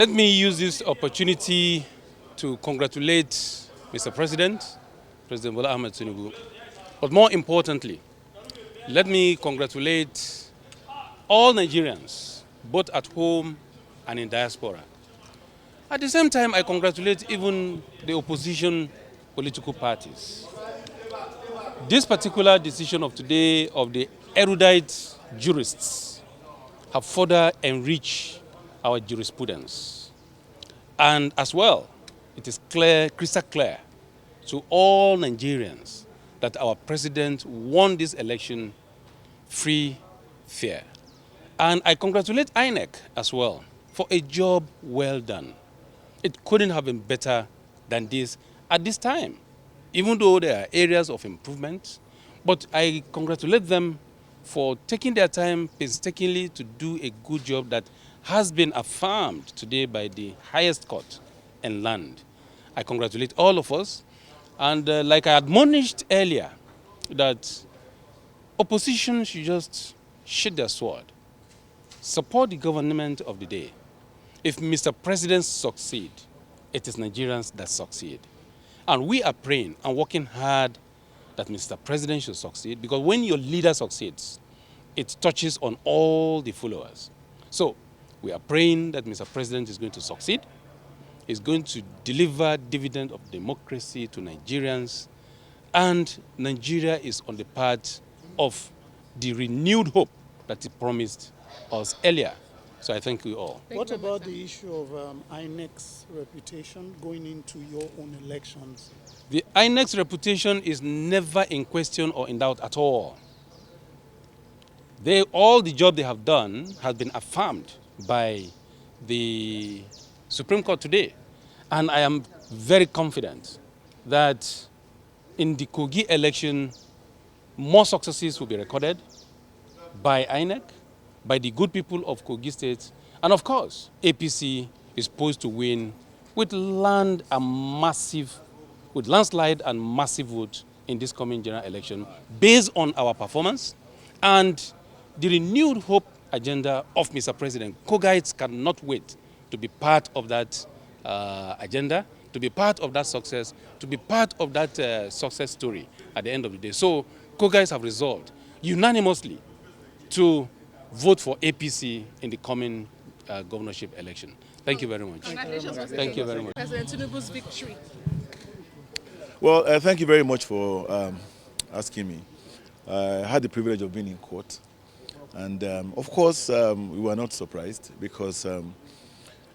Let me use this opportunity to congratulate Mr. President Bola Ahmed Tinubu. But more importantly, let me congratulate all Nigerians, both at home and in diaspora. At the same time, I congratulate even the opposition political parties. This particular decision of today of the erudite jurists have further enriched our jurisprudence. And as well, it is clear, crystal clear to all Nigerians that our president won this election free, fair. And I congratulate INEC as well for a job well done. It couldn't have been better than this at this time, even though there are areas of improvement. But I congratulate them for taking their time painstakingly to do a good job that has been affirmed today by the highest court in land. I congratulate all of us. And like I admonished earlier, that opposition should just sheath their sword, support the government of the day. If Mr. President succeeds, it is Nigerians that succeed. And we are praying and working hard that Mr. President should succeed, because when your leader succeeds, it touches on all the followers. So we are praying that Mr. President is going to succeed, is going to deliver dividend of democracy to Nigerians, and Nigeria is on the path of the renewed hope that he promised us earlier. So I thank you all. What about the issue of INEC's reputation going into your own elections? The INEC's reputation is never in question or in doubt at all. All the job they have done has been affirmed by the Supreme Court today. And I am very confident that in the Kogi election, more successes will be recorded by INEC, by the good people of Kogi State, and of course, APC is poised to win with landslide and massive vote in this coming general election, based on our performance and the renewed hope agenda of Mr. President. Kogites cannot wait to be part of that agenda, to be part of that success, to be part of that success story at the end of the day. So Kogites have resolved unanimously to vote for APC in the coming governorship election. Thank you very much. Thank you very much. President Tinubu's victory. Well, thank you very much for asking me. I had the privilege of being in court. And of course, we were not surprised because,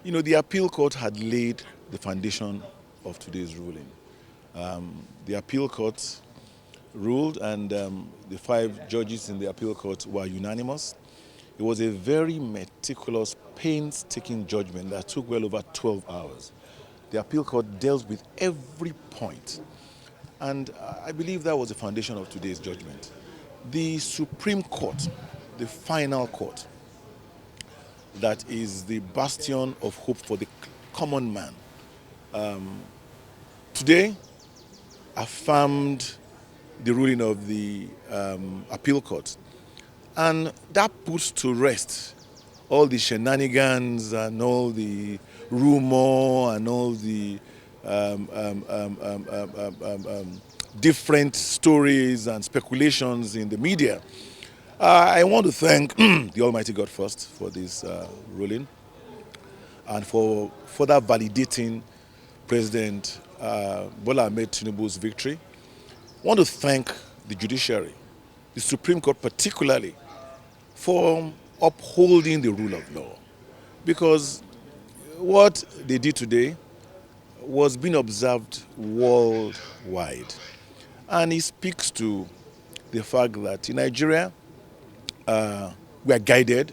the appeal court had laid the foundation of today's ruling. The appeal court ruled, and the 5 judges in the appeal court were unanimous. It was a very meticulous, painstaking judgment that took well over 12 hours. The appeal court dealt with every point, and I believe that was the foundation of today's judgment. The Supreme Court, the final court, that is the bastion of hope for the common man, today affirmed the ruling of the appeal court. And that puts to rest all the shenanigans and all the rumor and all the different stories and speculations in the media. I want to thank the Almighty God first for this ruling and for further validating President Bola Ahmed Tinubu's victory. I want to thank the Judiciary, the Supreme Court particularly, for upholding the rule of law, because what they did today was being observed worldwide, and it speaks to the fact that in Nigeria we are guided,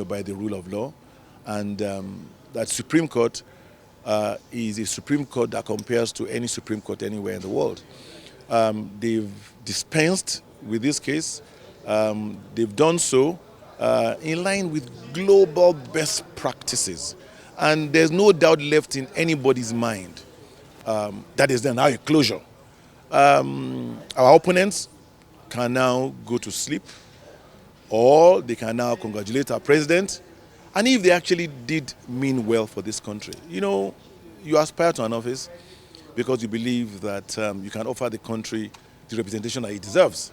by the rule of law, and that Supreme Court is a Supreme Court that compares to any Supreme Court anywhere in the world. They've dispensed with this case. They've done so in line with global best practices. And there's no doubt left in anybody's mind that is now a closure. Our opponents can now go to sleep, or they can now congratulate our president and if they actually did mean well for this country. You know, you aspire to an office because you believe that you can offer the country the representation that it deserves.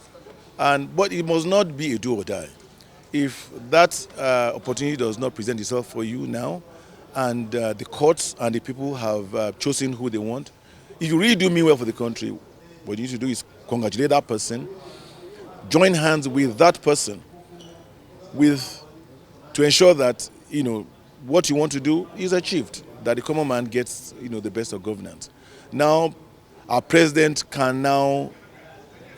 But it must not be a do or die. If that opportunity does not present itself for you now, and the courts and the people have chosen who they want, if you really do mean well for the country, what you need to do is congratulate that person, join hands with that person, to ensure that what you want to do is achieved, that the common man gets the best of governance. Now, our president can now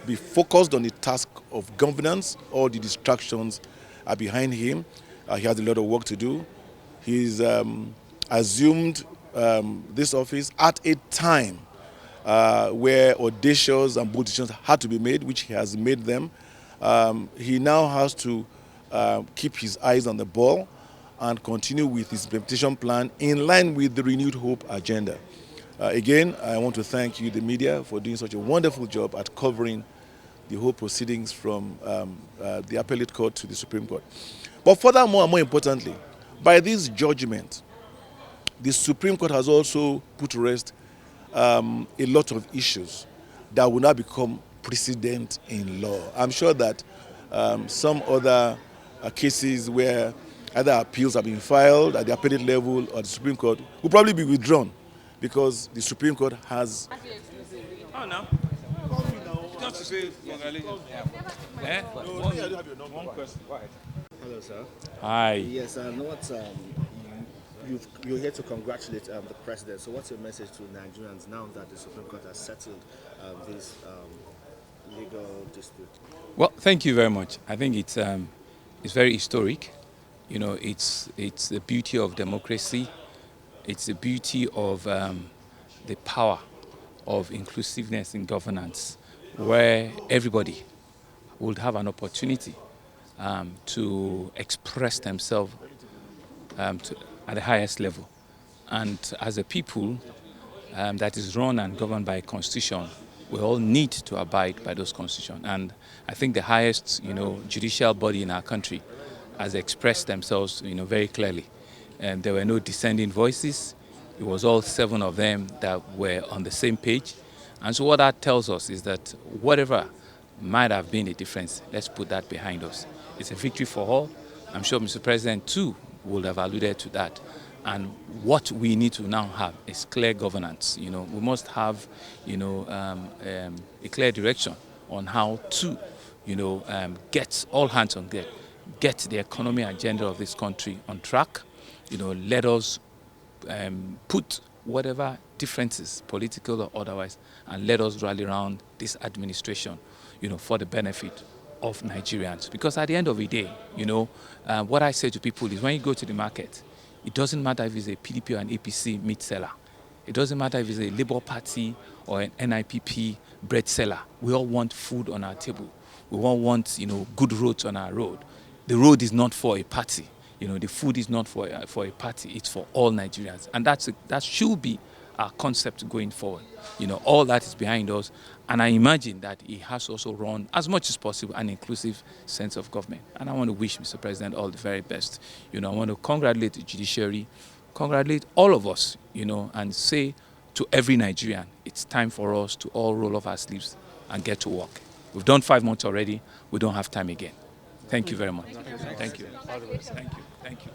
be focused on the task of governance. All the distractions are behind him. He has a lot of work to do. He's assumed this office at a time where audacious and bold decisions had to be made, which he has made them. He now has to keep his eyes on the ball and continue with his implementation plan in line with the Renewed Hope agenda. Again, I want to thank you, the media, for doing such a wonderful job at covering the whole proceedings from the appellate court to the Supreme Court. But furthermore, and more importantly, by this judgment, the Supreme Court has also put to rest a lot of issues that will now become precedent in law. I'm sure that some other cases where either appeals have been filed at the appellate level or the Supreme Court will probably be withdrawn, because the Supreme Court has... Oh, no. Just to say congratulations. One question. Hello, sir. Hi. Yes, I know what you're here to congratulate the president. So, what's your message to Nigerians now that the Supreme Court has settled this legal dispute? Well, thank you very much. I think it's very historic. You know, it's the beauty of democracy. It's the beauty of the power of inclusiveness in governance, where everybody would have an opportunity to express themselves at the highest level. And as a people that is run and governed by a constitution, we all need to abide by those constitutions. And I think the highest, judicial body in our country has expressed themselves, very clearly. And there were no dissenting voices. It was all 7 of them that were on the same page. And so what that tells us is that whatever might have been a difference, let's put that behind us. It's a victory for all. I'm sure Mr. President too would have alluded to that. And what we need to now have is clear governance. We must have, a clear direction on how to, get all hands on deck, get the economy agenda of this country on track. Let us put whatever differences, political or otherwise, and let us rally around this administration, for the benefit of Nigerians. Because at the end of the day, what I say to people is when you go to the market, it doesn't matter if it's a PDP or an APC meat seller. It doesn't matter if it's a Labour Party or an NIPP bread seller. We all want food on our table. We all want, good roads on our road. The road is not for a party. The food is not for a party. It's for all Nigerians. And that should be our concept going forward. All that is behind us. And I imagine that he has also run, as much as possible, an inclusive sense of government. And I want to wish Mr. President all the very best. I want to congratulate the Judiciary, congratulate all of us, and say to every Nigerian, it's time for us to all roll up our sleeves and get to work. We've done 5 months already. We don't have time again. Thank you very much. Thank you. Thank you. Thank you.